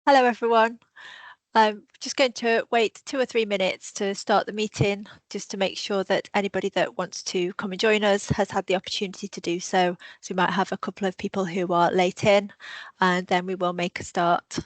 Hello everyone. I'm just going to wait 2 or 3 minutes to start the meeting, just to make sure that anybody that wants to come and join us has had the opportunity to do so. So we might have a couple of people who are late in, and then we will make a start.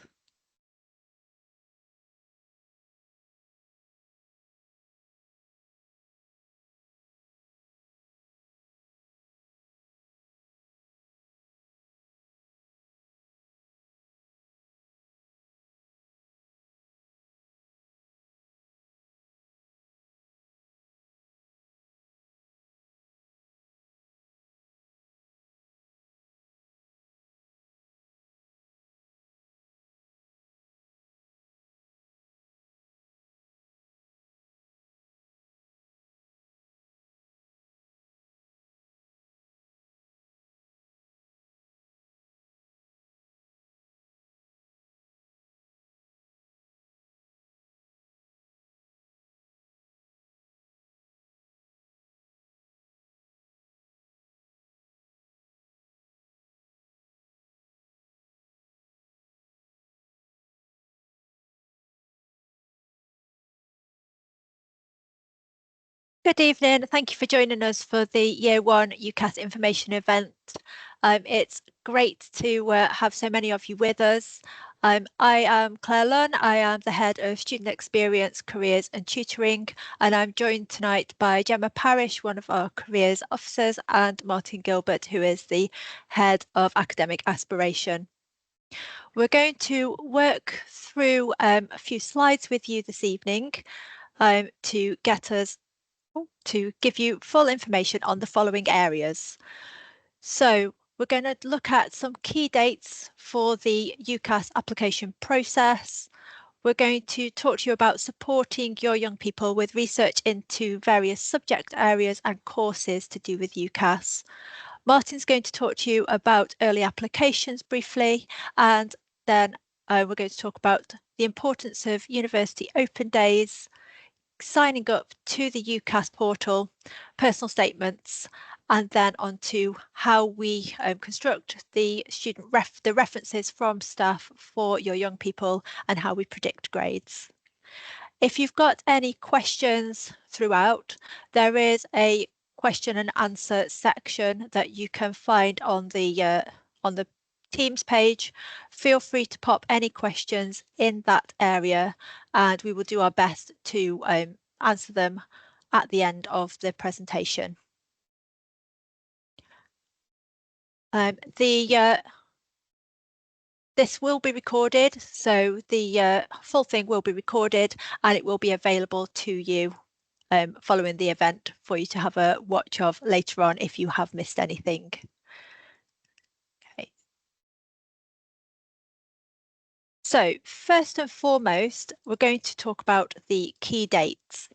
Good evening. Thank you for joining us for the Year 1 UCAS information event. It's great to have so many of you with us. I am Claire Lunn. I am the Head of Student Experience, Careers and Tutoring, and I'm joined tonight by Gemma Parish, one of our Careers Officers, and Martin Gilbert, who is the Head of Academic Aspiration. We're going to work through a few slides with you this evening to get us to give you full information on the following areas. So we're going to look at some key dates for the UCAS application process. We're going to talk to you about supporting your young people with research into various subject areas and courses to do with UCAS. Martin's going to talk to you about early applications briefly, and then we're going to talk about the importance of university open days, signing up to the UCAS portal, personal statements, and then on to how we construct the references from staff for your young people and how we predict grades. If you've got any questions throughout, there is a question and answer section that you can find on the Teams page. Feel free to pop any questions in that area, and we will do our best to answer them at the end of the presentation. This will be recorded, so the full thing will be recorded and it will be available to you following the event for you to have a watch of later on if you have missed anything. Okay. So first and foremost, we're going to talk about the key dates.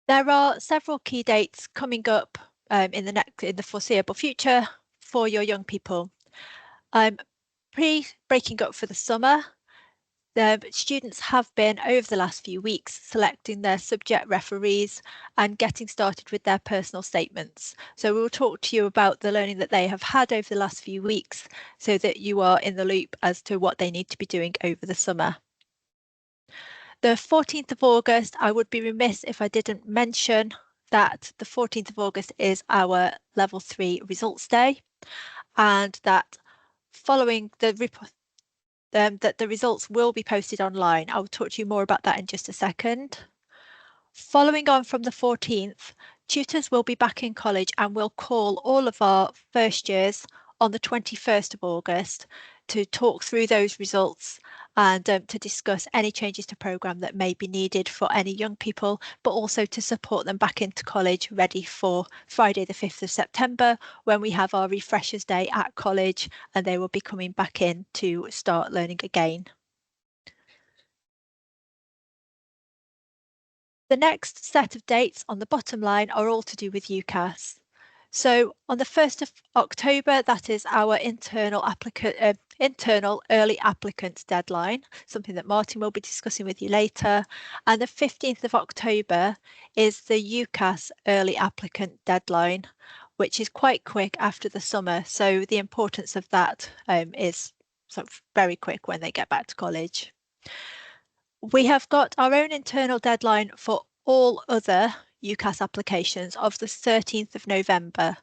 There are several key dates coming up in the foreseeable future for your young people. Pre-breaking up for the summer, the students have been, over the last few weeks, selecting their subject referees and getting started with their personal statements. So we will talk to you about the learning that they have had over the last few weeks so that you are in the loop as to what they need to be doing over the summer. The 14th of August, I would be remiss if I didn't mention that the 14th of August is our Level 3 results day, and that following the report, that the results will be posted online. I'll talk to you more about that in just a second. Following on from the 14th, tutors will be back in college and will call all of our first years on the 21st of August to talk through those results and to discuss any changes to programme that may be needed for any young people, but also to support them back into college ready for Friday the 5th of September, when we have our Refreshers Day at college and they will be coming back in to start learning again. The next set of dates on the bottom line are all to do with UCAS. So on the 1st of October, that is our internal early applicant deadline, something that Martin will be discussing with you later. And the 15th of October is the UCAS early applicant deadline, which is quite quick after the summer. So the importance of that is sort of very quick when they get back to college. We have got our own internal deadline for all other UCAS applications of the 13th of November.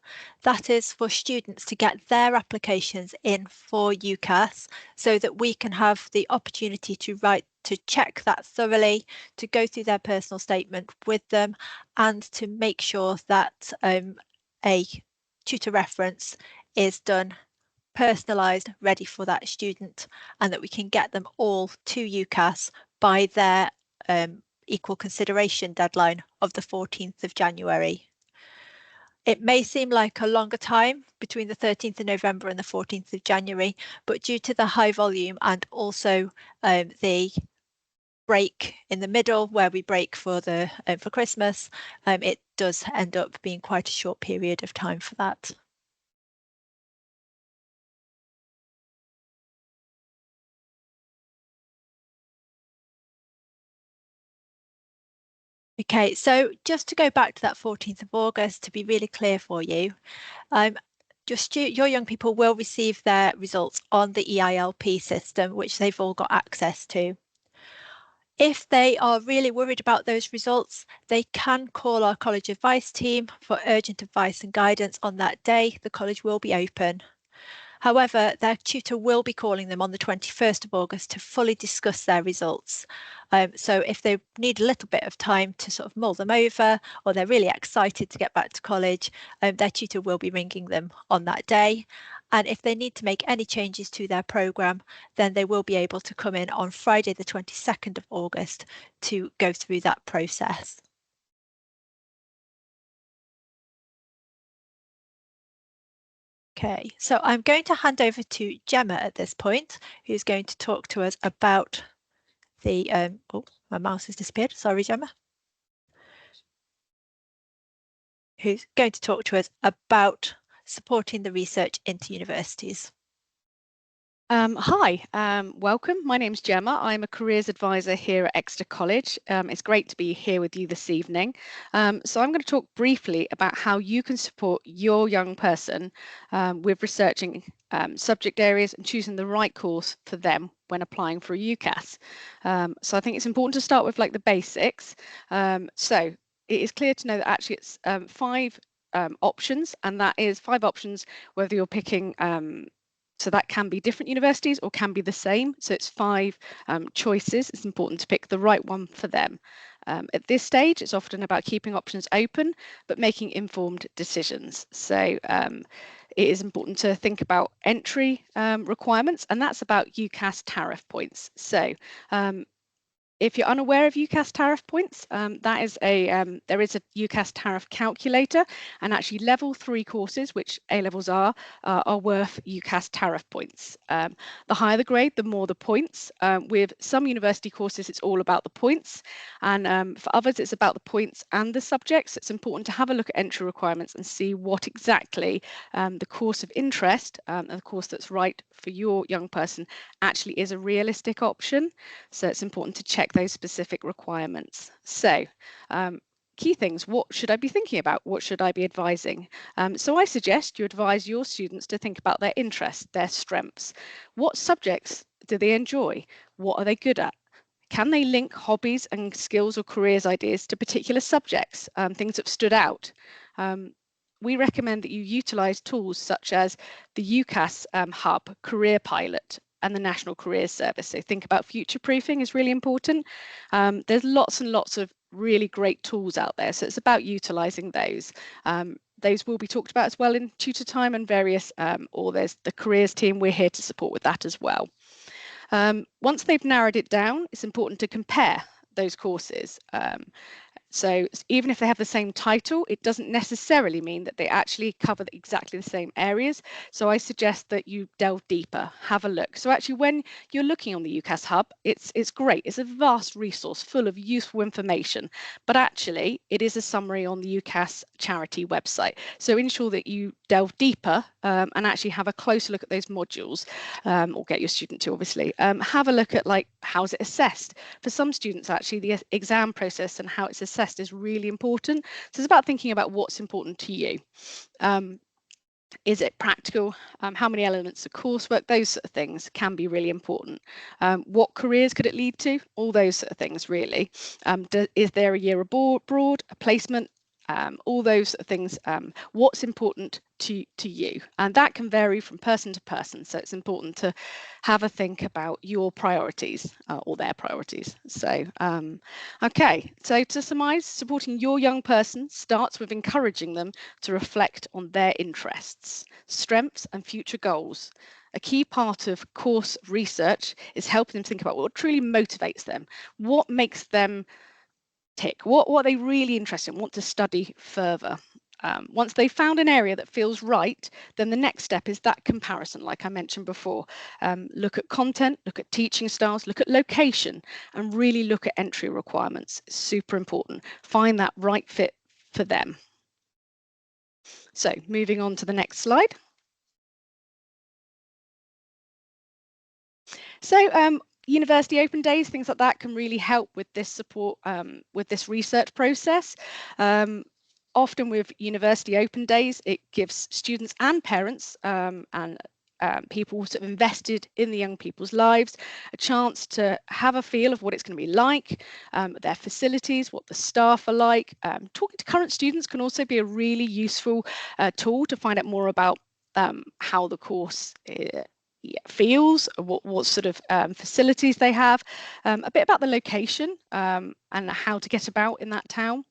That is for students to get their applications in for UCAS so that we can have the opportunity to check that thoroughly, to go through their personal statement with them, and to make sure that a tutor reference is done, personalised, ready for that student, and that we can get them all to UCAS by their equal consideration deadline of the 14th of January. It may seem like a longer time between the 13th of November and the 14th of January, but due to the high volume and also the break in the middle where we break for Christmas, it does end up being quite a short period of time for that. Okay, so just to go back to that 14th of August, to be really clear for you, your young people will receive their results on the EILP system, which they've all got access to. If they are really worried about those results, they can call our college advice team for urgent advice and guidance on that day. The college will be open. However, their tutor will be calling them on the 21st of August to fully discuss their results. So if they need a little bit of time to sort of mull them over, or they're really excited to get back to college, their tutor will be ringing them on that day. And if they need to make any changes to their programme, then they will be able to come in on Friday, the 22nd of August to go through that process. Okay, so I'm going to hand over to Gemma at this point, who's going to talk to us about the, oh, my mouse has disappeared. Sorry, Gemma. Who's going to talk to us about supporting the research into universities. Hi, welcome. My name's Gemma. I'm a careers advisor here at Exeter College. It's great to be here with you this evening. So I'm going to talk briefly about how you can support your young person with researching subject areas and choosing the right course for them when applying for a UCAS. So I think it's important to start with like the basics. So it is clear to know that actually it's 5 options, and that is 5 options whether you're picking so that can be different universities or can be the same. So it's 5 choices. It's important to pick the right one for them. At this stage, it's often about keeping options open, but making informed decisions. So it is important to think about entry requirements, and that's about UCAS tariff points. So if you're unaware of UCAS tariff points, there is a UCAS tariff calculator, and actually level 3 courses, which A-levels are worth UCAS tariff points. The higher the grade, the more the points. With some university courses, it's all about the points, and for others, it's about the points and the subjects. It's important to have a look at entry requirements and see what exactly the course of interest and the course that's right for your young person actually is a realistic option. So it's important to check those specific requirements. So key things, what should I be thinking about? What should I be advising? So I suggest you advise your students to think about their interests, their strengths. What subjects do they enjoy? What are they good at? Can they link hobbies and skills or careers ideas to particular subjects, things that stood out? We recommend that you utilise tools such as the UCAS Hub, Career Pilot, and the National Careers Service. So think about future proofing is really important. There's lots and lots of really great tools out there, so it's about utilising those. Those will be talked about as well in tutor time and various, or there's the careers team, we're here to support with that as well. Once they've narrowed it down, it's important to compare those courses. So even if they have the same title, it doesn't necessarily mean that they actually cover exactly the same areas. So I suggest that you delve deeper, have a look. So actually, when you're looking on the UCAS Hub, it's great. It's a vast resource full of useful information, but actually it is a summary on the UCAS charity website. So ensure that you delve deeper and actually have a closer look at those modules, or get your student to obviously. Have a look at like, how's it assessed? For some students, actually, the exam process and how it's assessed is really important. So it's about thinking about what's important to you. Is it practical? How many elements of coursework? Those sort of things can be really important. What careers could it lead to? All those sort of things, really. Is there a year abroad, a placement? All those sort of things. What's important to you? And that can vary from person to person. So it's important to have a think about your priorities or their priorities. So, okay. So to surmise, supporting your young person starts with encouraging them to reflect on their interests, strengths, and future goals. A key part of course research is helping them think about what truly motivates them, what makes them tick, what are they really interested in, want to study further. Once they've found an area that feels right, then the next step is that comparison, like I mentioned before. Look at content, look at teaching styles, look at location, and really look at entry requirements. It's super important. Find that right fit for them. So moving on to the next slide. So university open days, things like that can really help with this support, with this research process. Often with university open days, it gives students and parents and people sort of invested in the young people's lives a chance to have a feel of what it's going to be like, their facilities, what the staff are like. Talking to current students can also be a really useful tool to find out more about how the course feels, what sort of facilities they have, a bit about the location and how to get about in that town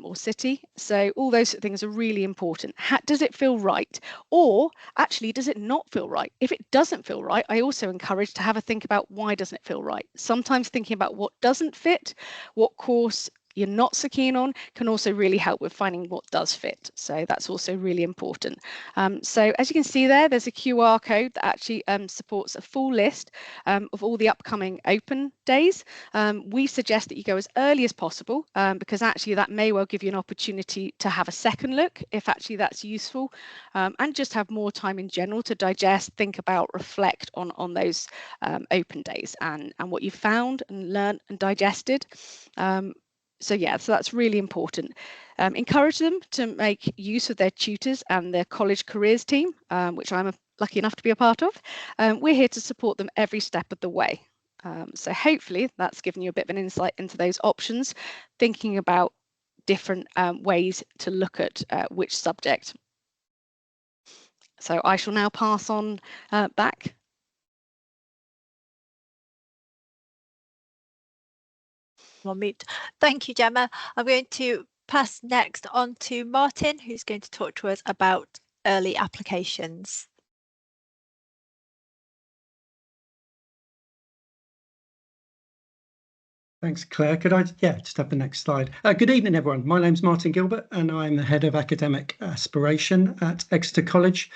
or city. So all those things are really important. Does it feel right? Or actually, does it not feel right? If it doesn't feel right, I also encourage to have a think about why doesn't it feel right? Sometimes thinking about what doesn't fit, what course you're not so keen on, can also really help with finding what does fit. So that's also really important. So as you can see there's a QR code that actually supports a full list of all the upcoming open days. We suggest that you go as early as possible because actually that may well give you an opportunity to have a second look if actually that's useful, and just have more time in general to digest, think about, reflect on those open days and what you found and learned and digested. So that's really important. Encourage them to make use of their tutors and their college careers team, which I'm lucky enough to be a part of. We're here to support them every step of the way. So hopefully that's given you a bit of an insight into those options, thinking about different ways to look at which subject. So I shall now pass on back. Thank you, Gemma. I'm going to pass next on to Martin, who's going to talk to us about early applications. Thanks, Claire. Could I just have the next slide? Good evening, everyone. My name's Martin Gilbert, and I'm the Head of Academic Aspiration at Exeter College.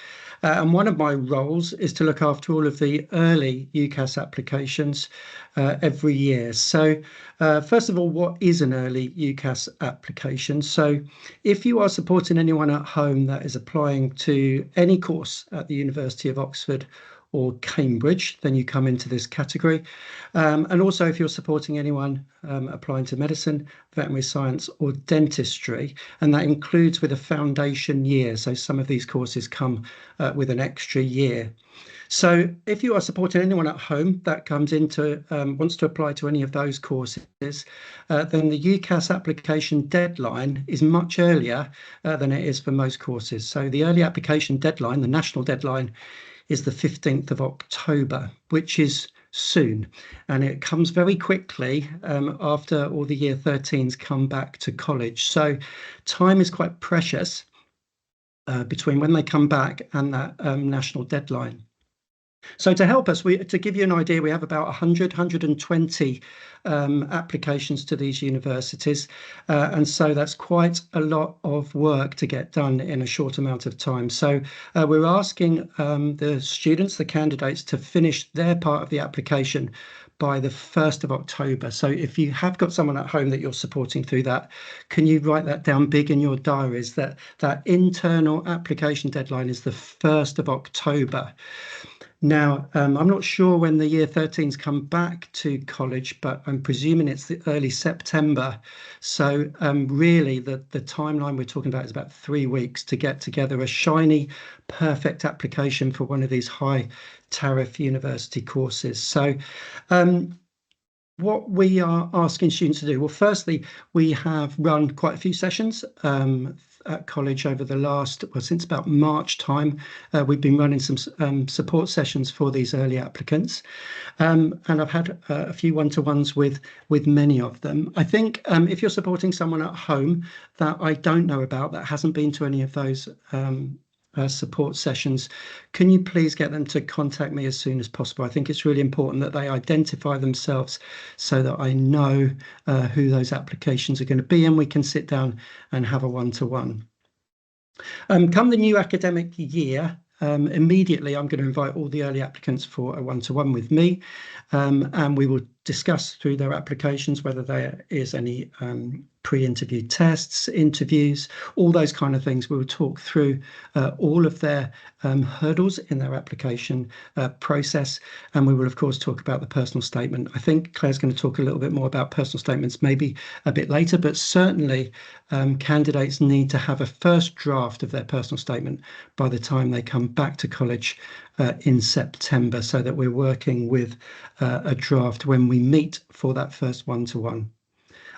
And one of my roles is to look after all of the early UCAS applications every year. So first of all, what is an early UCAS application? So if you are supporting anyone at home that is applying to any course at the University of Oxford or Cambridge, then you come into this category. And also if you're supporting anyone applying to medicine, veterinary science or dentistry, and that includes with a foundation year. So some of these courses come with an extra year. So if you are supporting anyone at home that comes into, wants to apply to any of those courses, then the UCAS application deadline is much earlier than it is for most courses. So the early application deadline, the national deadline, is the 15th of October, which is soon. And it comes very quickly after all the year 13s come back to college. So time is quite precious between when they come back and that national deadline. So to help us, to give you an idea, we have about 120 applications to these universities. And so that's quite a lot of work to get done in a short amount of time. So we're asking the students, the candidates, to finish their part of the application by the 1st of October. So if you have got someone at home that you're supporting through that, can you write that down big in your diaries, that internal application deadline is the 1st of October. Now, I'm not sure when the year 13s come back to college, but I'm presuming it's the early September. So really the timeline we're talking about is about 3 weeks to get together a shiny, perfect application for one of these high tariff university courses. So what we are asking students to do, well, firstly, we have run quite a few sessions at college over the last, well, since about March time. We've been running some support sessions for these early applicants, and I've had a few one-to-ones with many of them. I think if you're supporting someone at home that I don't know about, that hasn't been to any of those support sessions, can you please get them to contact me as soon as possible? I think it's really important that they identify themselves so that I know who those applications are going to be, and we can sit down and have a one-to-one. Come the new academic year, immediately I'm going to invite all the early applicants for a one-to-one with me, and we will discuss through their applications whether there is any pre-interview tests, interviews, all those kind of things. We will talk through all of their hurdles in their application process, and we will of course talk about the personal statement. I think Claire's going to talk a little bit more about personal statements maybe a bit later, but certainly candidates need to have a first draft of their personal statement by the time they come back to college in September, so that we're working with a draft when we meet for that first one-to-one.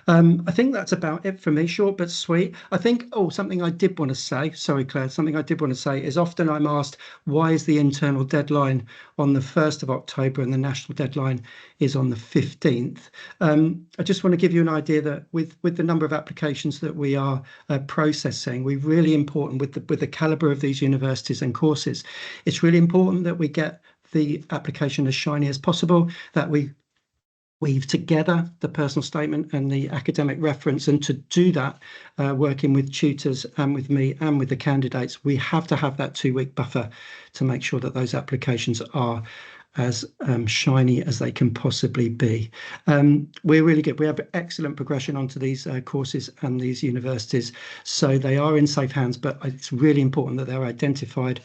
I think that's about it for me, short but sweet. I think, something I did want to say, sorry, Claire, something I did want to say is often I'm asked, why is the internal deadline on the 1st of October and the national deadline is on the 15th? I just want to give you an idea that with the number of applications that we are processing, we're really important with the calibre of these universities and courses. It's really important that we get the application as shiny as possible, that we weave together the personal statement and the academic reference, and to do that, working with tutors and with me and with the candidates, we have to have that 2-week buffer to make sure that those applications are as shiny as they can possibly be. We're really good. We have excellent progression onto these courses and these universities, so they are in safe hands, but it's really important that they're identified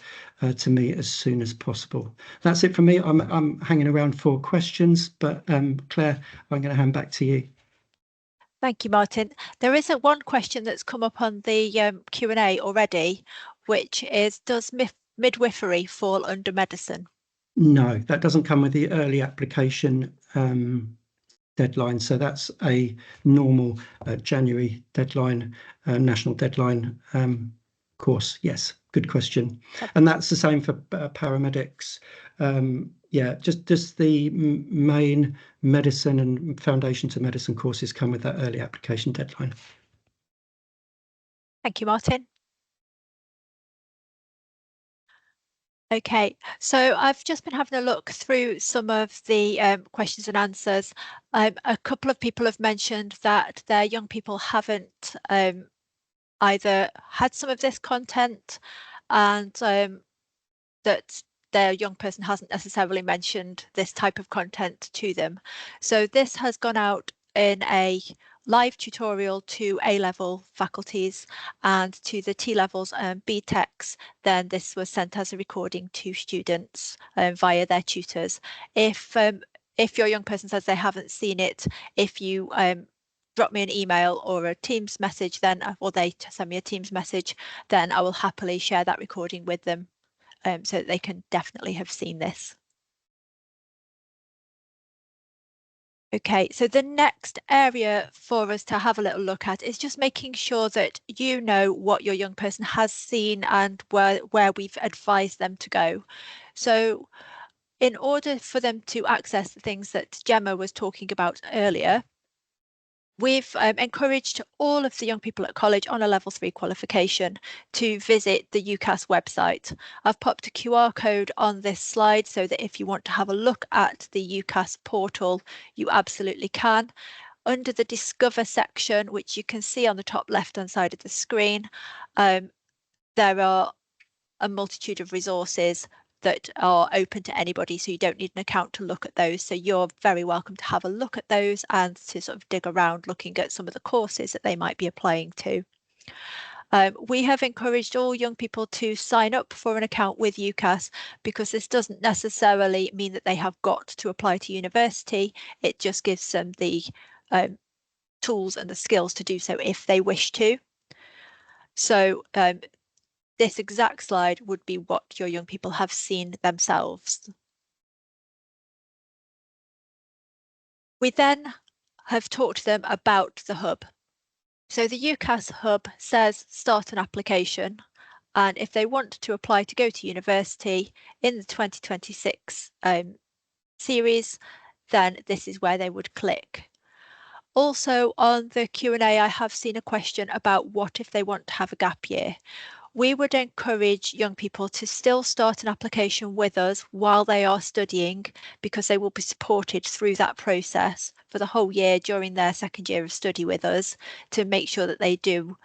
to me as soon as possible. That's it from me. I'm hanging around for questions, but Claire, I'm going to hand back to you. Thank you, Martin. There is one question that's come up on the Q&A already, which is, does midwifery fall under medicine? No, that doesn't come with the early application deadline. So that's a normal January deadline, national deadline course. Yes, good question. And that's the same for paramedics. Yeah, just the main medicine and foundation to medicine courses come with that early application deadline. Thank you, Martin. Okay, so I've just been having a look through some of the questions and answers. A couple of people have mentioned that their young people haven't either had some of this content, and that their young person hasn't necessarily mentioned this type of content to them. So this has gone out in a live tutorial to A-level faculties, and to the T-levels and BTECs, then this was sent as a recording to students via their tutors. If your young person says they haven't seen it, if you drop me an email or a Teams message, then, or they send me a Teams message, then I will happily share that recording with them, so that they can definitely have seen this. Okay, so the next area for us to have a little look at is just making sure that you know what your young person has seen and where we've advised them to go. So in order for them to access the things that Gemma was talking about earlier, we've encouraged all of the young people at college on a level 3 qualification to visit the UCAS website. I've popped a QR code on this slide so that if you want to have a look at the UCAS portal, you absolutely can. Under the Discover section, which you can see on the top left-hand side of the screen, there are a multitude of resources that are open to anybody, so you don't need an account to look at those. So you're very welcome to have a look at those and to sort of dig around looking at some of the courses that they might be applying to. We have encouraged all young people to sign up for an account with UCAS because this doesn't necessarily mean that they have got to apply to university. It just gives them the tools and the skills to do so if they wish to. So this exact slide would be what your young people have seen themselves. We then have talked to them about the hub. So the UCAS hub says start an application, and if they want to apply to go to university in the 2026 series, then this is where they would click. Also on the Q&A, I have seen a question about what if they want to have a gap year. We would encourage young people to still start an application with us while they are studying, because they will be supported through that process for the whole year during their second year of study with us, to make sure that they do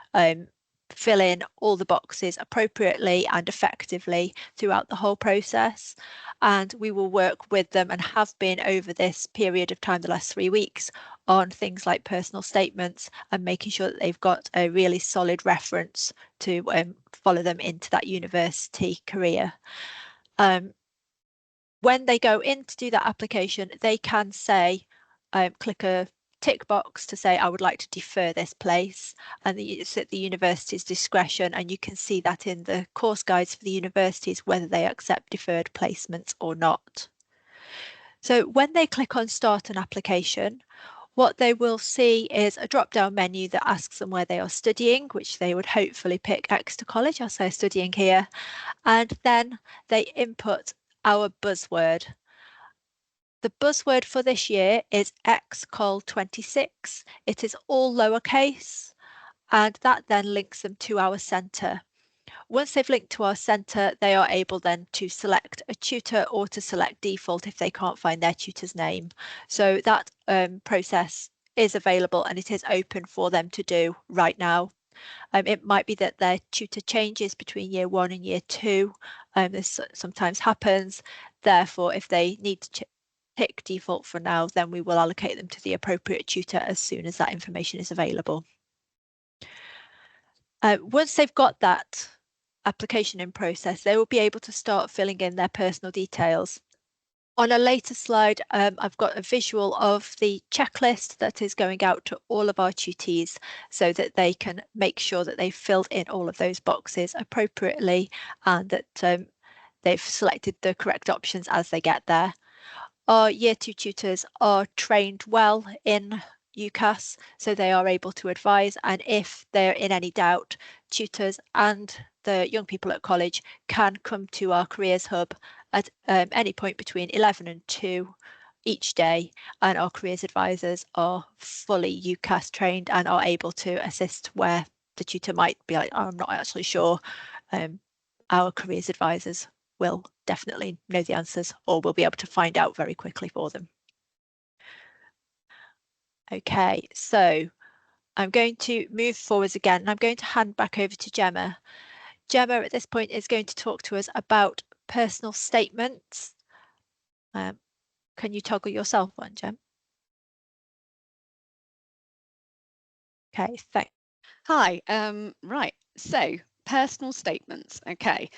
fill in all the boxes appropriately and effectively throughout the whole process. And we will work with them, and have been over this period of time, the last 3 weeks, on things like personal statements and making sure that they've got a really solid reference to follow them into that university career. When they go in to do that application, they can say, click a tick box to say, I would like to defer this place, and it's at the university's discretion, and you can see that in the course guides for the universities whether they accept deferred placements or not. So when they click on start an application, what they will see is a drop-down menu that asks them where they are studying, which they would hopefully pick Exeter College, as they're studying here, and then they input our buzzword. The buzzword for this year is XCOL26. It is all lowercase, and that then links them to our centre. Once they've linked to our centre, they are able then to select a tutor or to select default if they can't find their tutor's name. So that process is available, and it is open for them to do right now. It might be that their tutor changes between year 1 and year 2. This sometimes happens. Therefore, if they need to pick default for now, then we will allocate them to the appropriate tutor as soon as that information is available. Once they've got that application in process, they will be able to start filling in their personal details. On a later slide, I've got a visual of the checklist that is going out to all of our tutees, so that they can make sure that they've filled in all of those boxes appropriately, and that they've selected the correct options as they get there. Our year 2 tutors are trained well in UCAS, so they are able to advise, and if they're in any doubt, tutors and the young people at college can come to our careers hub at any point between 11 and 2 each day, and our careers advisors are fully UCAS trained and are able to assist where the tutor might be like, oh, I'm not actually sure. Our careers advisors will definitely know the answers, or will be able to find out very quickly for them. Okay, so I'm going to move forwards again, and I'm going to hand back over to Gemma. Gemma at this point is going to talk to us about personal statements. Can you toggle yourself on, Gem? Okay, thanks. Hi, right, so personal statements. Okay,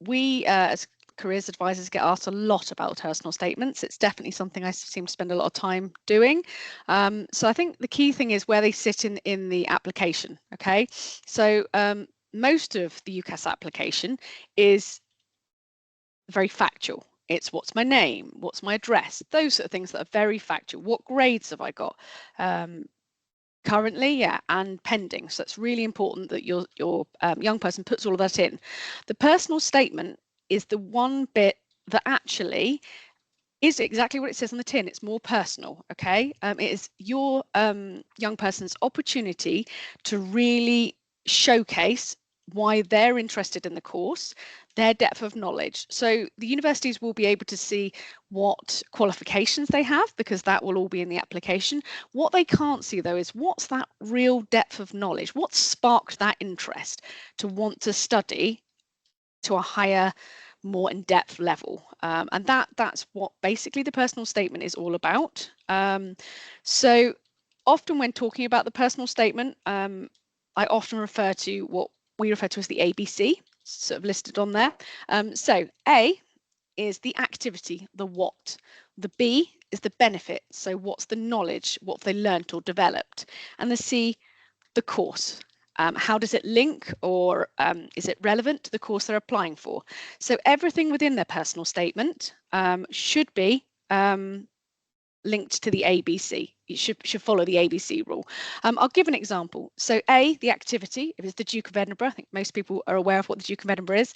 we as careers advisors get asked a lot about personal statements. It's definitely something I seem to spend a lot of time doing. So I think the key thing is where they sit in the application. Okay, so most of the UCAS application is very factual. It's what's my name, what's my address, those sort of things that are very factual. What grades have I got? Currently, yeah, and pending. So it's really important that your young person puts all of that in. The personal statement is the one bit that actually is exactly what it says on the tin. It's more personal, okay? It is your young person's opportunity to really showcase why they're interested in the course, their depth of knowledge. So the universities will be able to see what qualifications they have, because that will all be in the application. What they can't see though is what's that real depth of knowledge, what sparked that interest to want to study to a higher, more in-depth level, and that's what basically the personal statement is all about. So often when talking about the personal statement, I often refer to what we refer to as the ABC, sort of listed on there. So A is the activity, the what. The B is the benefit, so what's the knowledge, what have they learnt or developed. And the C, the course. How does it link, or is it relevant to the course they're applying for? So everything within their personal statement should be linked to the ABC. It should follow the ABC rule. I'll give an example. So A, the activity, if it's the Duke of Edinburgh, I think most people are aware of what the Duke of Edinburgh is.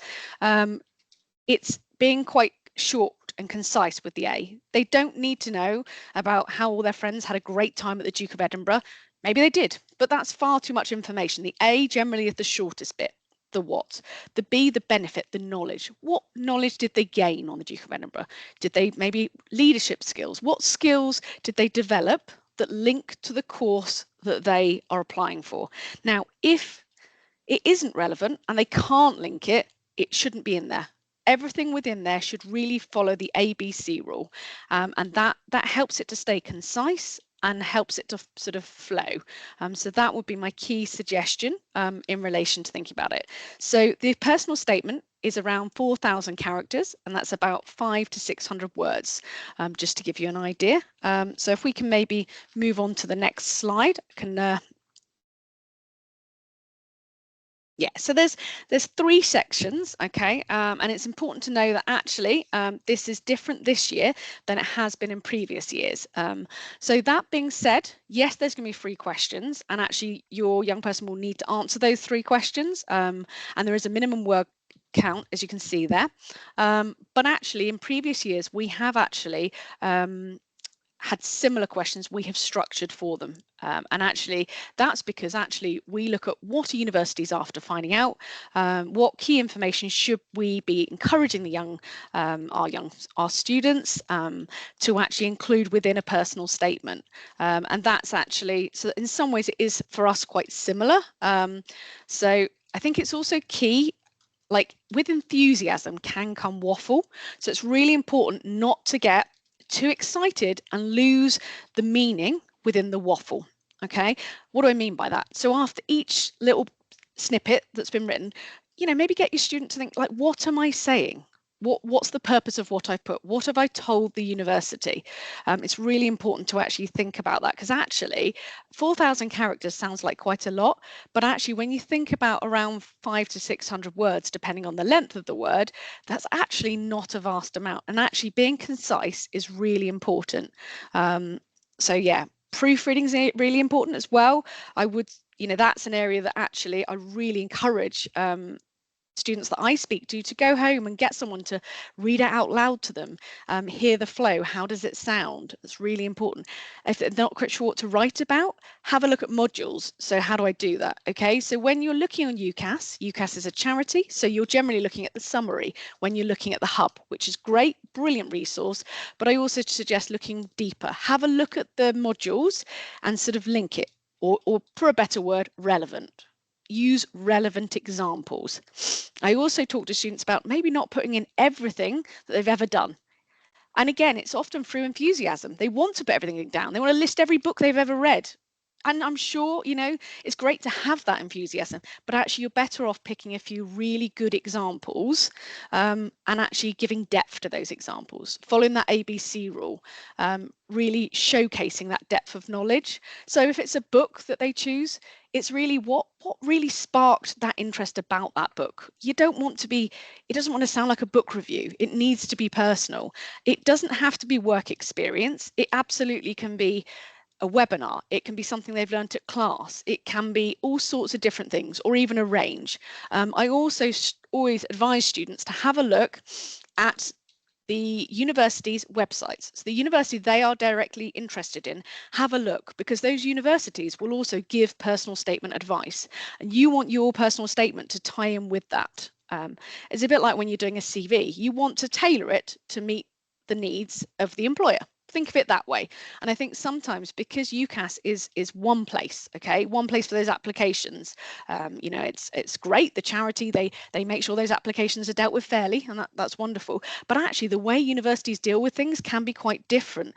It's being quite short and concise with the A. They don't need to know about how all their friends had a great time at the Duke of Edinburgh. Maybe they did, but that's far too much information. The A generally is the shortest bit. The what. The B, the benefit, the knowledge. What knowledge did they gain on the Duke of Edinburgh? Did they maybe leadership skills? What skills did they develop that link to the course that they are applying for? Now, if it isn't relevant and they can't link it, it shouldn't be in there. Everything within there should really follow the ABC rule, and that helps it to stay concise and helps it to sort of flow. So that would be my key suggestion in relation to thinking about it. So the personal statement is around 4,000 characters, and that's about 500 to 600 words, just to give you an idea. So if we can maybe move on to the next slide, I can yeah, so there's 3 sections, okay, and it's important to know that actually this is different this year than it has been in previous years. So that being said, yes, there's going to be 3 questions, and actually your young person will need to answer those 3 questions, and there is a minimum word count, as you can see there. But actually in previous years we have actually had similar questions we have structured for them, and actually that's because actually we look at what are universities after finding out, what key information should we be encouraging the our students to actually include within a personal statement, and that's actually, so in some ways it is for us quite similar. So I think it's also key, like with enthusiasm can come waffle, so it's really important not to get too excited and lose the meaning within the waffle. Okay, what do I mean by that? So after each little snippet that's been written, you know, maybe get your student to think, like, what am I saying? What's the purpose of what I put? What have I told the university? It's really important to actually think about that, because actually 4,000 characters sounds like quite a lot, but actually when you think about around 500 to 600 words, depending on the length of the word, that's actually not a vast amount. And actually being concise is really important. So yeah, proofreading is really important as well. I would, you know, that's an area that actually I really encourage students that I speak to go home and get someone to read it out loud to them, hear the flow, how does it sound? It's really important. If they're not quite sure what to write about, have a look at modules. So how do I do that? Okay, so when you're looking on UCAS, UCAS is a charity, so you're generally looking at the summary when you're looking at the hub, which is great, brilliant resource, but I also suggest looking deeper. Have a look at the modules and sort of link it, or for a better word, relevant. Use relevant examples. I also talk to students about maybe not putting in everything that they've ever done. And again, it's often through enthusiasm. They want to put everything down. They want to list every book they've ever read. And I'm sure, you know, it's great to have that enthusiasm, but actually you're better off picking a few really good examples and actually giving depth to those examples, following that ABC rule, really showcasing that depth of knowledge. So if it's a book that they choose, it's really what really sparked that interest about that book. You don't want to be, it doesn't want to sound like a book review. It needs to be personal. It doesn't have to be work experience. It absolutely can be a webinar, it can be something they've learned at class, it can be all sorts of different things, or even a range. I also always advise students to have a look at the university's websites. So the university they are directly interested in, have a look, because those universities will also give personal statement advice, and you want your personal statement to tie in with that. It's a bit like when you're doing a CV, you want to tailor it to meet the needs of the employer. think of it that way. And I think sometimes because UCAS is one place, okay, one place for those applications, you know, it's great. The charity, they make sure those applications are dealt with fairly, and that's wonderful. But actually, the way universities deal with things can be quite different.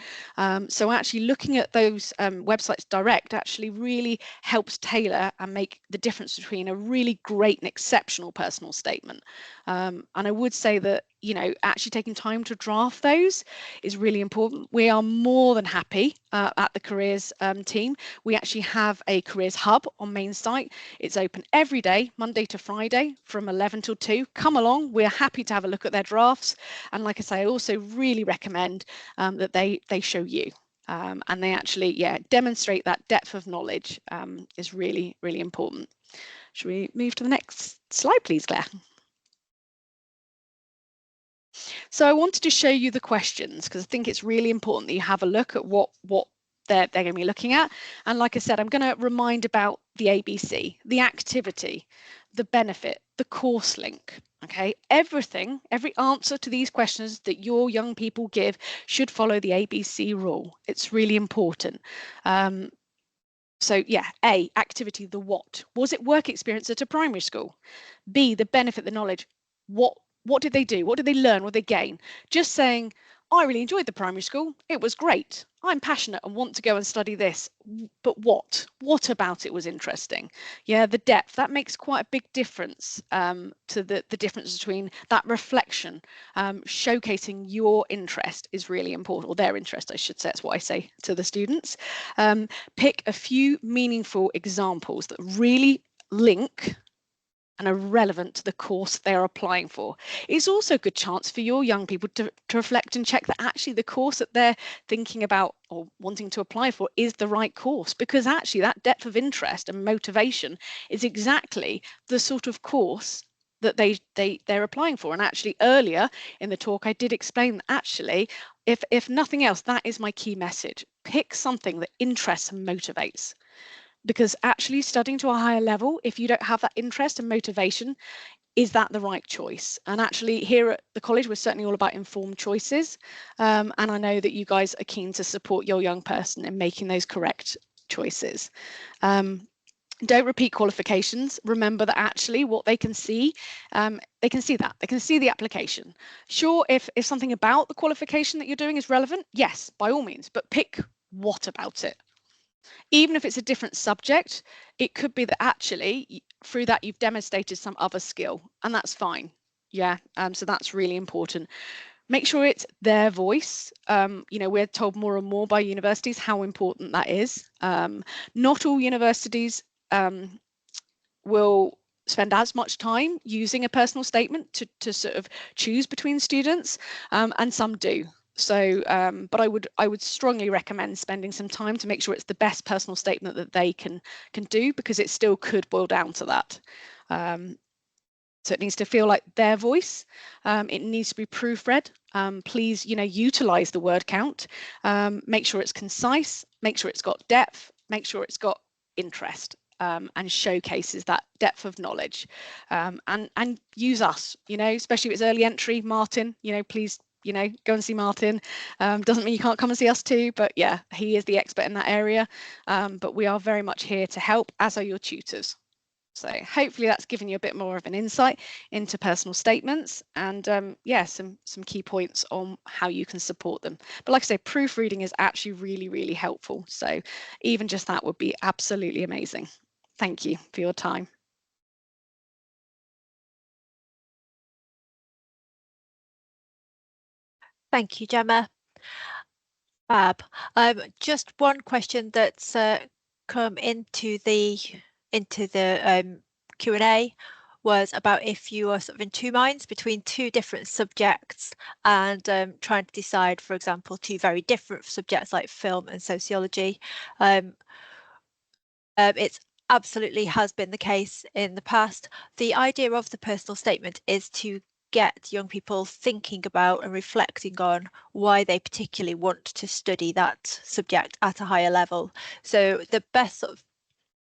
So actually, looking at those websites direct actually really helps tailor and make the difference between a really great and exceptional personal statement. And I would say that, you know, actually taking time to draft those is really important. We are more than happy at the careers team. We actually have a careers hub on main site. It's open every day, Monday to Friday from 11 till 2. Come along. We're happy to have a look at their drafts. And like I say, I also really recommend that they show you. And they actually, yeah, demonstrate that depth of knowledge is really, really important. Should we move to the next slide, please, Claire? So I wanted to show you the questions because I think it's really important that you have a look at what they're going to be looking at. And like I said, I'm going to remind about the ABC, the activity, the benefit, the course link. Okay, everything, every answer to these questions that your young people give should follow the ABC rule. It's really important. So yeah, A, activity, the what. Was it work experience at a primary school? B, the benefit, the knowledge. What did they do? What did they learn? What did they gain? Just saying, I really enjoyed the primary school. It was great. I'm passionate and want to go and study this. But what? What about it was interesting? Yeah, the depth, that makes quite a big difference to the difference between that reflection. Showcasing your interest is really important, or their interest, I should say. That's what I say to the students. Pick a few meaningful examples that really link and are relevant to the course they're applying for. It's also a good chance for your young people to reflect and check that actually the course that they're thinking about or wanting to apply for is the right course, because actually that depth of interest and motivation is exactly the sort of course that they're applying for. And actually earlier in the talk I did explain that actually if nothing else, that is my key message. Pick something that interests and motivates. Because actually studying to a higher level, if you don't have that interest and motivation, is that the right choice? And actually here at the college, we're certainly all about informed choices. And I know that you guys are keen to support your young person in making those correct choices. Don't repeat qualifications. Remember that actually what they can see, they can see the application. Sure, if something about the qualification that you're doing is relevant, yes, by all means, but pick what about it. Even if it's a different subject, it could be that actually through that you've demonstrated some other skill, and that's fine. Yeah, so that's really important. Make sure it's their voice. You know, we're told more and more by universities how important that is. Not all universities will spend as much time using a personal statement to sort of choose between students, and some do. So, but I would strongly recommend spending some time to make sure it's the best personal statement that they can do, because it still could boil down to that. So it needs to feel like their voice. It needs to be proofread. Please, you know, utilize the word count. Make sure it's concise. Make sure it's got depth. Make sure it's got interest. And showcases that depth of knowledge. And use us, you know, especially if it's early entry. Martin, you know, please, you know, go and see Martin. Doesn't mean you can't come and see us too, but yeah, he is the expert in that area. But we are very much here to help, as are your tutors. So hopefully that's given you a bit more of an insight into personal statements and yeah, some key points on how you can support them. But like I say, proofreading is actually really, really helpful. So even just that would be absolutely amazing. Thank you for your time. Thank you, Gemma. Fab. Just one question that's come into the Q&A was about if you are sort of in two minds between two different subjects and trying to decide, for example, two very different subjects like film and sociology. It's absolutely has been the case in the past. The idea of the personal statement is to get young people thinking about and reflecting on why they particularly want to study that subject at a higher level. So the best sort of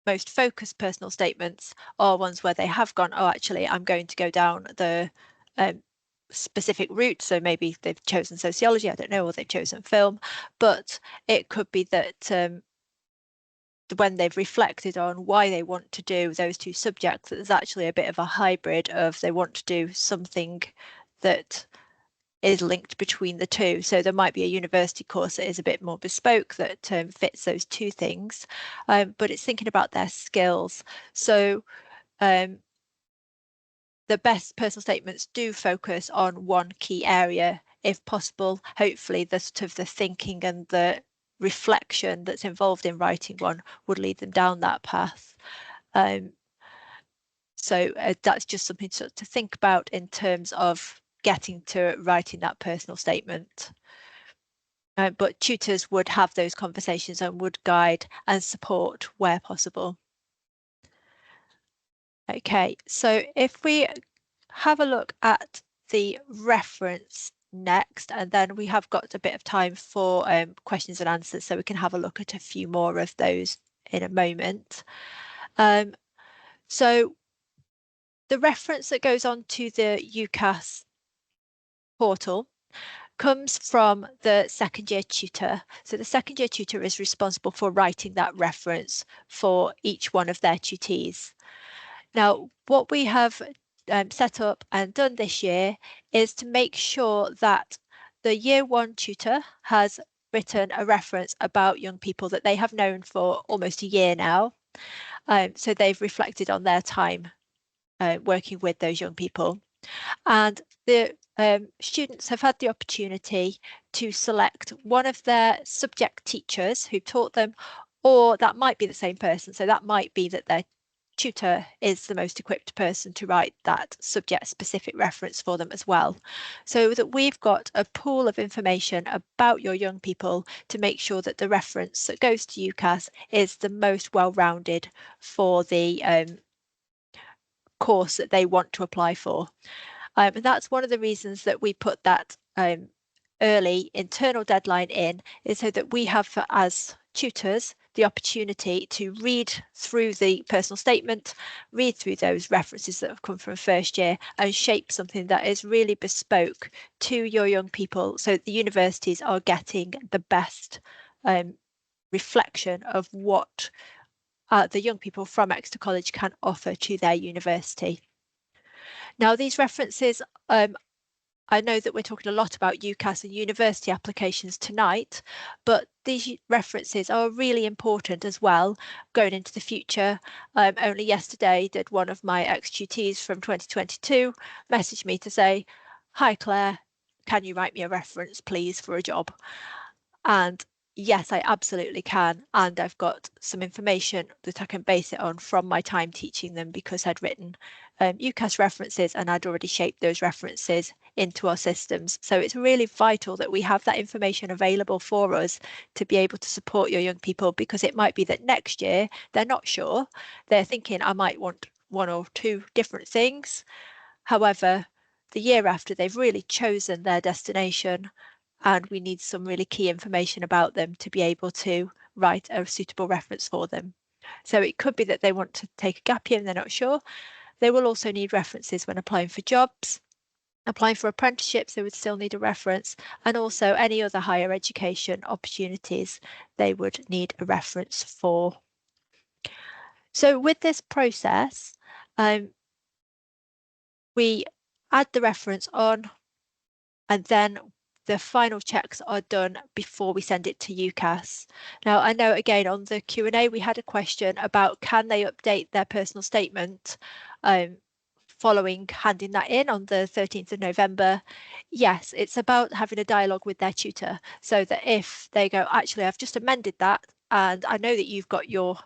most focused personal statements are ones where they have gone, oh, actually, I'm going to go down the specific route, so maybe they've chosen sociology, I don't know, or they've chosen film, but it could be that when they've reflected on why they want to do those two subjects, there's actually a bit of a hybrid of they want to do something that is linked between the two. So there might be a university course that is a bit more bespoke that fits those two things, but it's thinking about their skills. So the best personal statements do focus on one key area if possible. Hopefully the sort of the thinking and the reflection that's involved in writing one would lead them down that path. So that's just something to think about in terms of getting to writing that personal statement. But tutors would have those conversations and would guide and support where possible. Okay, so if we have a look at the reference next, and then we have got a bit of time for questions and answers, so we can have a look at a few more of those in a moment. So the reference that goes on to the UCAS portal comes from the second year tutor. So the second year tutor is responsible for writing that reference for each one of their tutees. Now, what we have set up and done this year is to make sure that the year one tutor has written a reference about young people that they have known for almost a year now. So they've reflected on their time working with those young people. And the students have had the opportunity to select one of their subject teachers who taught them, or that might be the same person. So that might be that their tutor is the most equipped person to write that subject specific reference for them as well. So that we've got a pool of information about your young people to make sure that the reference that goes to UCAS is the most well-rounded for the course that they want to apply for. And that's one of the reasons that we put that early internal deadline in, is so that we have, as tutors, the opportunity to read through the personal statement, read through those references that have come from first year, and shape something that is really bespoke to your young people, so the universities are getting the best reflection of what the young people from Exeter College can offer to their university. Now, these references, I know that we're talking a lot about UCAS and university applications tonight, but these references are really important as well going into the future. Only yesterday did one of my ex-tutees from 2022 message me to say, "Hi Claire, can you write me a reference please for a job?" And yes, I absolutely can. And I've got some information that I can base it on from my time teaching them, because I'd written UCAS references and I'd already shaped those references into our systems. So it's really vital that we have that information available for us to be able to support your young people, because it might be that next year they're not sure. They're thinking, I might want one or two different things. However, the year after, they've really chosen their destination, and we need some really key information about them to be able to write a suitable reference for them. So it could be that they want to take a gap year and they're not sure. They will also need references when applying for jobs. Applying for apprenticeships, they would still need a reference, and also any other higher education opportunities they would need a reference for. So with this process, we add the reference on, and then the final checks are done before we send it to UCAS. Now, I know again on the Q&A we had a question about, can they update their personal statement following handing that in on the 13th of November? Yes, it's about having a dialogue with their tutor, so that if they go, actually, I've just amended that, and I know that you've got your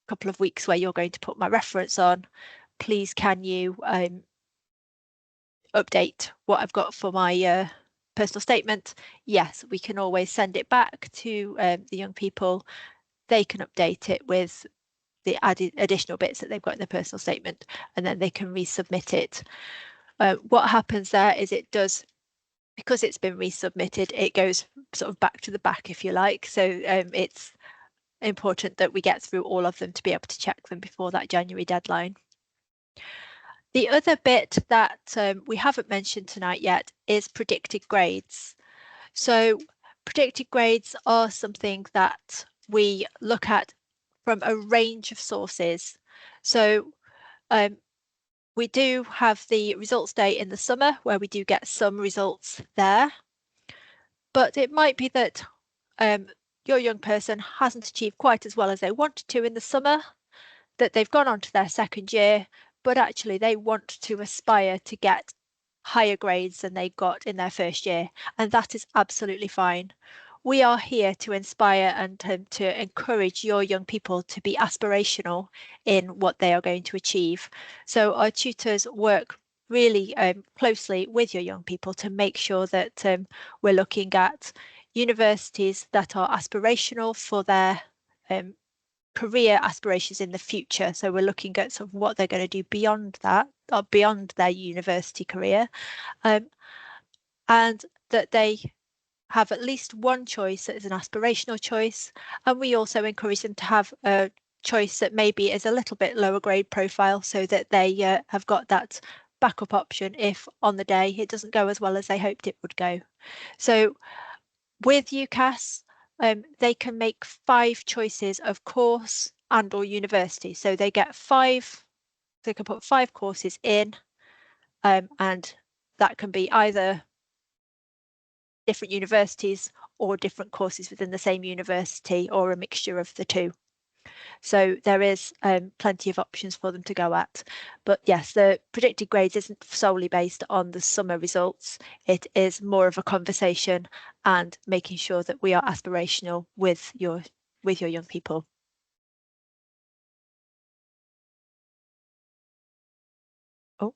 couple of weeks where you're going to put my reference on, please can you update what I've got for my personal statement? Yes, we can always send it back to the young people. They can update it with the added additional bits that they've got in their personal statement, and then they can resubmit it. What happens there is it does, because it's been resubmitted, it goes sort of back to the back, if you like. So it's important that we get through all of them to be able to check them before that January deadline. The other bit that we haven't mentioned tonight yet is predicted grades. So predicted grades are something that we look at from a range of sources. So we do have the results day in the summer where we do get some results there, but it might be that your young person hasn't achieved quite as well as they wanted to in the summer, that they've gone on to their second year, but actually they want to aspire to get higher grades than they got in their first year, and that is absolutely fine. We are here to inspire and to encourage your young people to be aspirational in what they are going to achieve. So our tutors work really closely with your young people to make sure that we're looking at universities that are aspirational for their career aspirations in the future. So we're looking at sort of what they're going to do beyond that, or beyond their university career, and that they have at least one choice that is an aspirational choice. And we also encourage them to have a choice that maybe is a little bit lower grade profile, so that they have got that backup option if on the day it doesn't go as well as they hoped it would go. So with UCAS, they can make 5 choices of course and or university. So they get 5, they can put 5 courses in, and that can be either different universities or different courses within the same university, or a mixture of the two. So there is plenty of options for them to go at. But yes, the predicted grades isn't solely based on the summer results. It is more of a conversation and making sure that we are aspirational with your young people. Oh.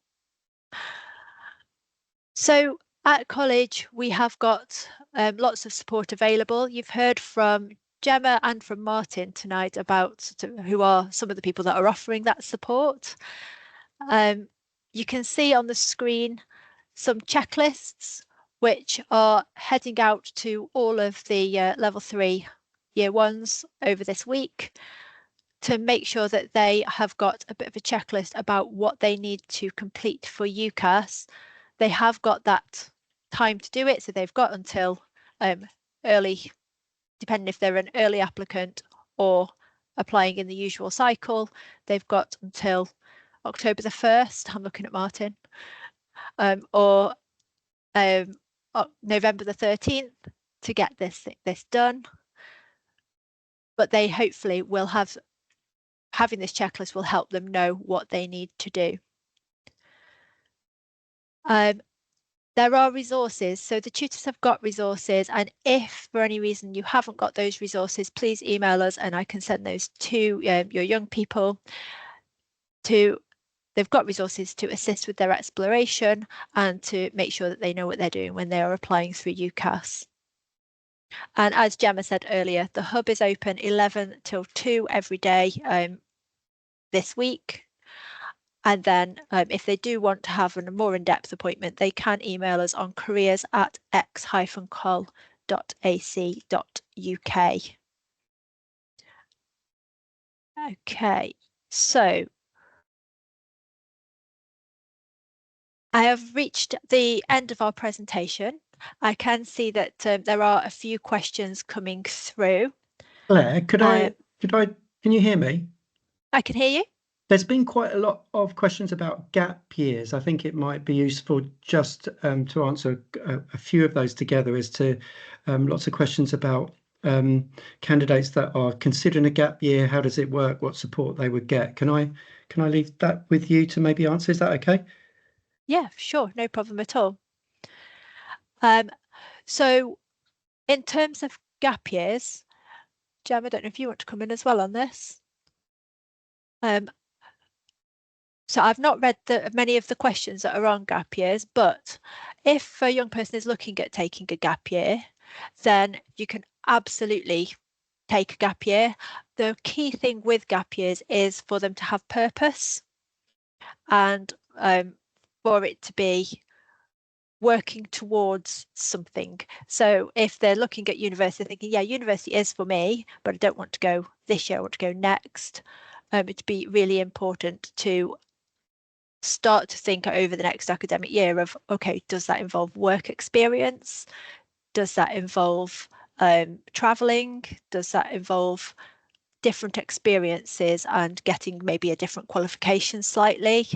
So at college, we have got lots of support available. You've heard from Gemma and from Martin tonight about who are some of the people that are offering that support. You can see on the screen some checklists which are heading out to all of the level 3 year ones over this week to make sure that they have got a bit of a checklist about what they need to complete for UCAS. They have got that time to do it, so they've got until early, depending if they're an early applicant or applying in the usual cycle, they've got until October the 1st, I'm looking at Martin, or November the 13th to get this done. But they hopefully will have, having this checklist will help them know what they need to do. There are resources, so the tutors have got resources, and if for any reason you haven't got those resources, please email us and I can send those to your young people. They've got resources to assist with their exploration and to make sure that they know what they're doing when they are applying through UCAS. And as Gemma said earlier, the hub is open 11 till 2 every day this week. And then if they do want to have a more in-depth appointment, they can email us on careers@x-col.ac.uk. Okay, so I have reached the end of our presentation. I can see that there are a few questions coming through. Claire, can you hear me? I can hear you. There's been quite a lot of questions about gap years. I think it might be useful just to answer a few of those together, as to lots of questions about candidates that are considering a gap year. How does it work? What support they would get? Can I leave that with you to maybe answer? Is that okay? Yeah, sure, no problem at all. So in terms of gap years, Jem, I don't know if you want to come in as well on this. So I've not read many of the questions that are on gap years, but if a young person is looking at taking a gap year, then you can absolutely take a gap year. The key thing with gap years is for them to have purpose, and for it to be working towards something. So if they're looking at university thinking, yeah, university is for me, but I don't want to go this year, I want to go next, it'd be really important to start to think over the next academic year of, okay, does that involve work experience? Does that involve traveling? Does that involve different experiences and getting maybe a different qualification slightly?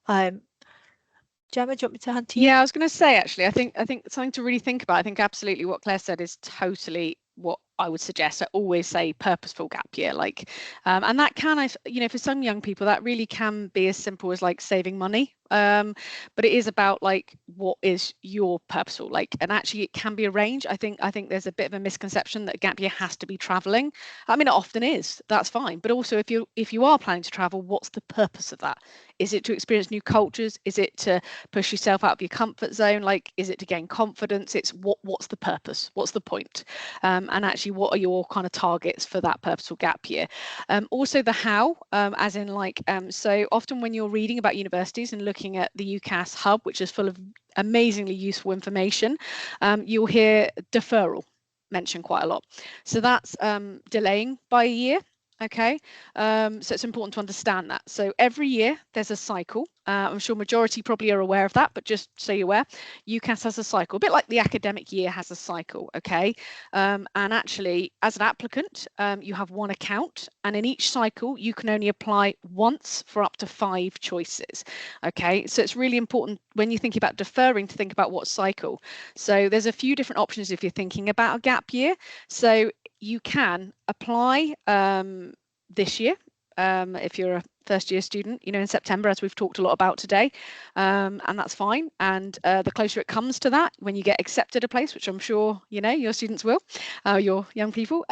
Gemma, do you want me to hand to you? Yeah, I was going to say, actually, I think something to really think about. I think absolutely what Claire said is totally what I would suggest. I always say purposeful gap year, like, and that can, for some young people, that really can be as simple as like saving money. But it is about like, what is your purposeful, like, and actually it can be arranged. I think there's a bit of a misconception that a gap year has to be traveling. I mean, it often is, that's fine. But also if you are planning to travel, what's the purpose of that? Is it to experience new cultures? Is it to push yourself out of your comfort zone? Like, is it to gain confidence? It's what's the purpose? What's the point? And actually, what are your kind of targets for that purposeful gap year? Also the how, as in like, so often when you're reading about universities and looking at the UCAS hub, which is full of amazingly useful information, you'll hear deferral mentioned quite a lot. So that's delaying by a year. Okay, so it's important to understand that. So every year there's a cycle. I'm sure majority probably are aware of that, but just so you're aware, UCAS has a cycle, a bit like the academic year has a cycle. Okay, and actually, as an applicant, you have one account, and in each cycle you can only apply once for up to 5 choices. Okay, so it's really important when you're thinking about deferring to think about what cycle. So there's a few different options if you're thinking about a gap year. So you can apply this year if you're a first year student, in September, as we've talked a lot about today, and that's fine. And the closer it comes to that, when you get accepted a place, which I'm sure your students will, your young people,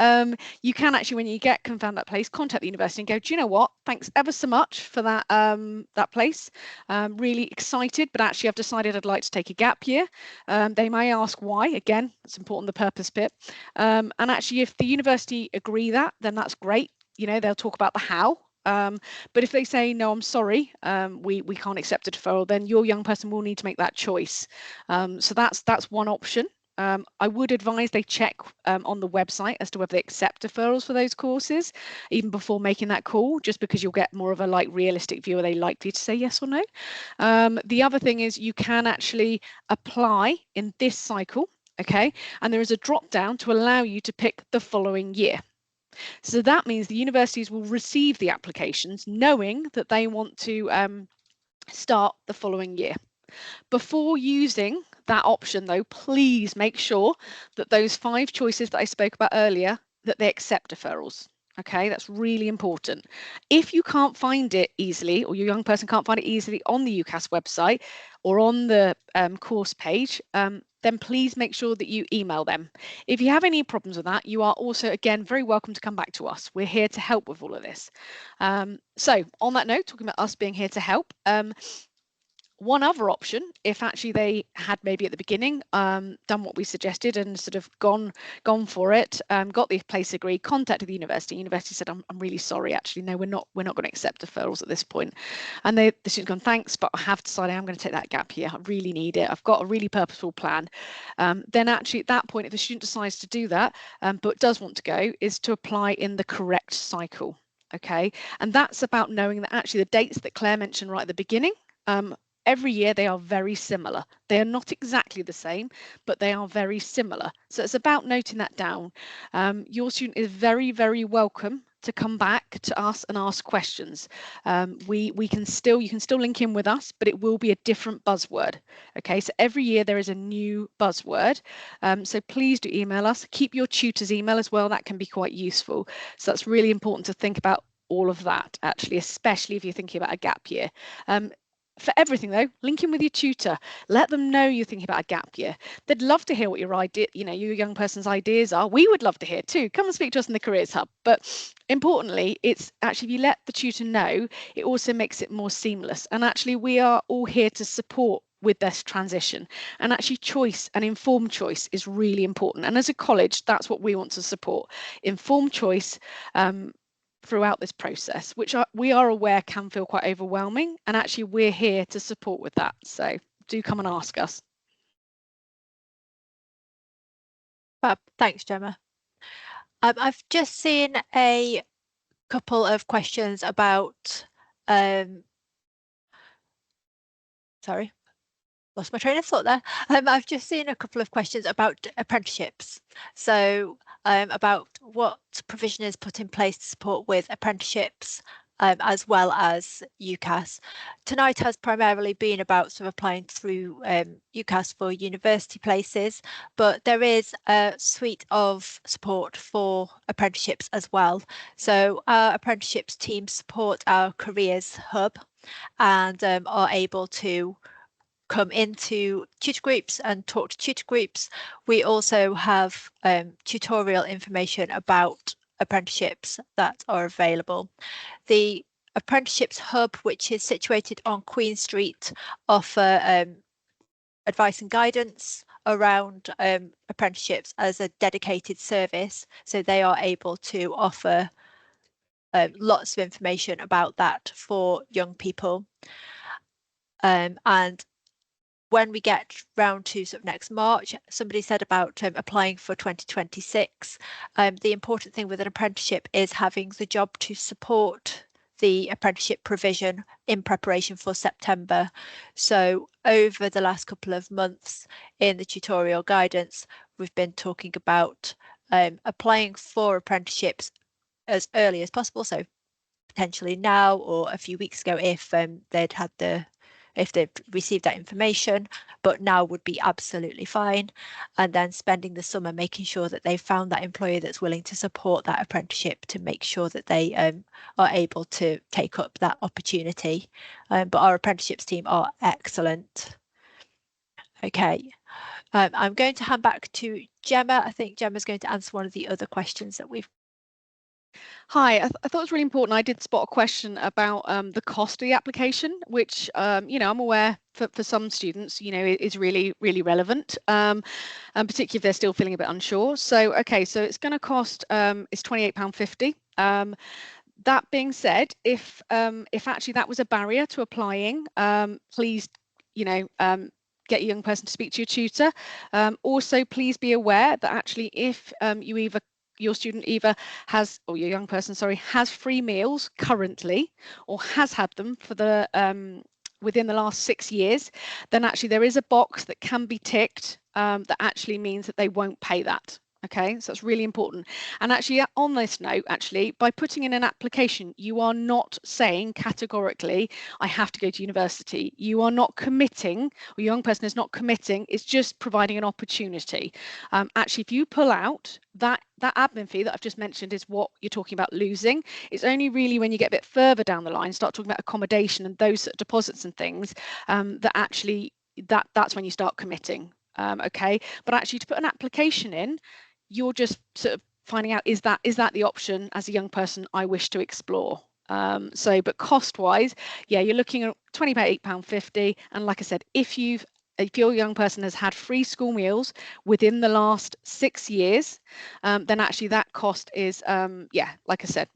you can actually, when you get confirmed that place, contact the university and go, do you know what, thanks ever so much for that that place, really excited, but actually I've decided I'd like to take a gap year. They may ask why. Again, it's important, the purpose bit, and actually if the university agree that, then that's great. They'll talk about the how. But if they say, no, I'm sorry, we can't accept a deferral, then your young person will need to make that choice. So that's one option. I would advise they check on the website as to whether they accept deferrals for those courses, even before making that call, just because you'll get more of a realistic view. Are they likely to say yes or no? The other thing is you can actually apply in this cycle, okay? And there is a drop down to allow you to pick the following year. So that means the universities will receive the applications knowing that they want to start the following year. Before using that option, though, please make sure that those 5 choices that I spoke about earlier, that they accept deferrals. Okay, that's really important. If you can't find it easily, or your young person can't find it easily on the UCAS website or on the course page, then please make sure that you email them. If you have any problems with that, you are also, again, very welcome to come back to us. We're here to help with all of this. So on that note, talking about us being here to help, one other option, if actually they had maybe at the beginning done what we suggested and sort of gone for it, got the place agreed, contacted the university. University said, I'm really sorry, actually, no, we're not going to accept deferrals at this point. And the student's gone, thanks, but I have decided I'm going to take that gap year. I really need it. I've got a really purposeful plan. Then actually at that point, if the student decides to do that, but does want to go, is to apply in the correct cycle. Okay, and that's about knowing that actually the dates that Claire mentioned right at the beginning, every year they are very similar. They are not exactly the same, but they are very similar. So it's about noting that down. Your student is very, very welcome to come back to us and ask questions. You can still link in with us, but it will be a different buzzword. Okay, so every year there is a new buzzword. So please do email us. Keep your tutor's email as well. That can be quite useful. So that's really important to think about all of that, actually, especially if you're thinking about a gap year. For everything though, link in with your tutor. Let them know you're thinking about a gap year. They'd love to hear what your idea, your young person's ideas are. We would love to hear too. Come and speak to us in the Careers Hub. But importantly, it's actually, if you let the tutor know, it also makes it more seamless. And actually, we are all here to support with this transition. And actually, choice and informed choice is really important. And as a college, that's what we want to support. Informed choice throughout this process, which we are aware can feel quite overwhelming, and actually we're here to support with that. So do come and ask us. Thanks, Gemma. I've just seen a couple of questions about sorry, lost my train of thought there. I've just seen a couple of questions about apprenticeships. So about what provision is put in place to support with apprenticeships, as well as UCAS. Tonight has primarily been about sort of applying through UCAS for university places, but there is a suite of support for apprenticeships as well. So our apprenticeships team support our careers hub and are able to come into tutor groups and talk to tutor groups. We also have tutorial information about apprenticeships that are available. The Apprenticeships Hub, which is situated on Queen Street, offer advice and guidance around apprenticeships as a dedicated service. So they are able to offer lots of information about that for young people. And when we get round to sort of next March, somebody said about applying for 2026. The important thing with an apprenticeship is having the job to support the apprenticeship provision in preparation for September. So over the last couple of months in the tutorial guidance, we've been talking about applying for apprenticeships as early as possible. So potentially now or a few weeks ago if they've received that information, but now would be absolutely fine. And then spending the summer making sure that they've found that employer that's willing to support that apprenticeship to make sure that they are able to take up that opportunity. But our apprenticeships team are excellent. Okay, I'm going to hand back to Gemma. I think Gemma's going to answer one of the other questions that we've. Hi, I thought it was really important. I did spot a question about the cost of the application, which, I'm aware for some students, is really, really relevant, and particularly if they're still feeling a bit unsure. So, okay, so it's going to cost, it's £28.50. That being said, if actually that was a barrier to applying, please, get a young person to speak to your tutor. Also, please be aware that actually if your student either has, or your young person, sorry, has free meals currently or has had them for the within the last 6 years, then actually there is a box that can be ticked that actually means that they won't pay that. Okay, so that's really important. And actually on this note, actually, by putting in an application, you are not saying categorically, I have to go to university. You are not committing, or your young person is not committing, it's just providing an opportunity. Actually, if you pull out, that admin fee that I've just mentioned is what you're talking about losing. It's only really when you get a bit further down the line, start talking about accommodation and those sort of deposits and things, that actually, that's when you start committing. Okay, but actually to put an application in, you're just sort of finding out, is that the option as a young person I wish to explore? But cost wise, yeah, you're looking at £28.50. And like I said, if your young person has had free school meals within the last 6 years, then actually that cost is, like I said,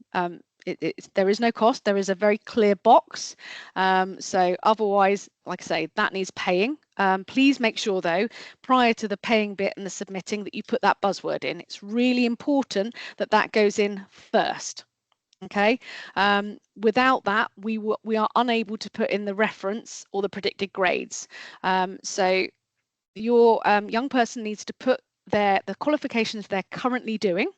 there is no cost. There is a very clear box. So otherwise, like I say, that needs paying. Please make sure though, prior to the paying bit and the submitting, that you put that buzzword in. It's really important that that goes in first. Okay, without that, we are unable to put in the reference or the predicted grades. So your young person needs to put the qualifications they're currently doing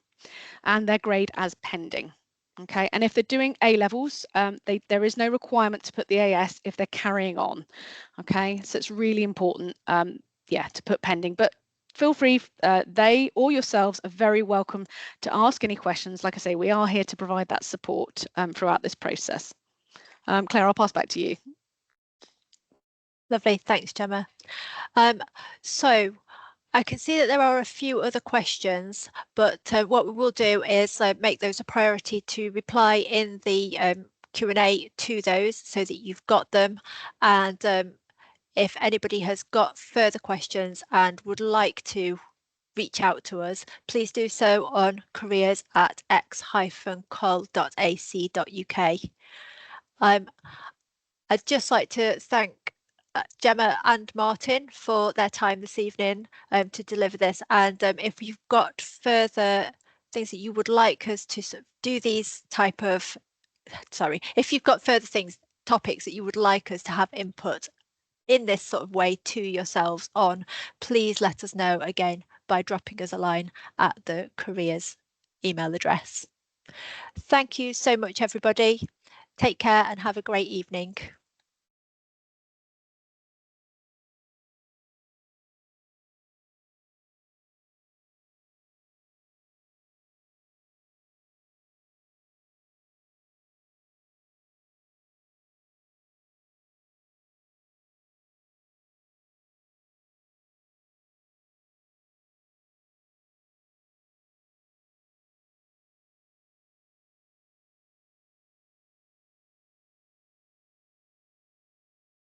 and their grade as pending. Okay, and if they're doing A levels, there is no requirement to put the AS if they're carrying on. Okay, so it's really important, to put pending. But feel free, they or yourselves are very welcome to ask any questions. Like I say, we are here to provide that support throughout this process. Claire, I'll pass back to you. Lovely, thanks, Gemma. So I can see that there are a few other questions, but what we will do is make those a priority to reply in the Q&A to those so that you've got them. And if anybody has got further questions and would like to reach out to us, please do so on careers@x-col.ac.uk. I'd just like to thank Gemma and Martin for their time this evening to deliver this. And if you've got further things that you would like us to sort of do these type of, if you've got further topics that you would like us to have input in this sort of way to yourselves on, please let us know again by dropping us a line at the careers email address. Thank you so much, everybody. Take care and have a great evening.